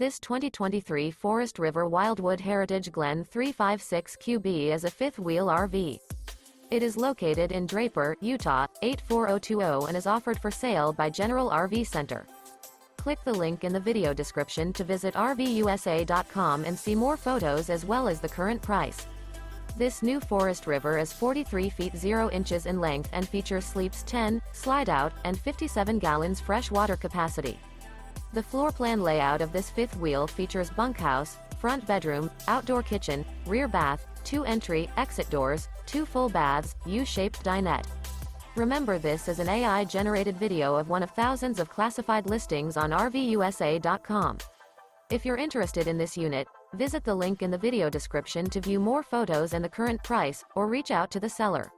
This 2023 Forest River Wildwood Heritage Glen 356 QB is a fifth-wheel RV. It is located in Draper, Utah, 84020 and is offered for sale by General RV Center. Click the link in the video description to visit RVUSA.com and see more photos as well as the current price. This new Forest River is 43 feet 0 inches in length and features sleeps 10, Slideout, and 57 gallons fresh water capacity. The floor plan layout of this fifth wheel features bunkhouse, front bedroom, outdoor kitchen, rear bath, 2 entry, exit doors, 2 full baths, U-shaped dinette. Remember, this is an AI-generated video of one of thousands of classified listings on RVUSA.com. If you're interested in this unit, visit the link in the video description to view more photos and the current price, or reach out to the seller.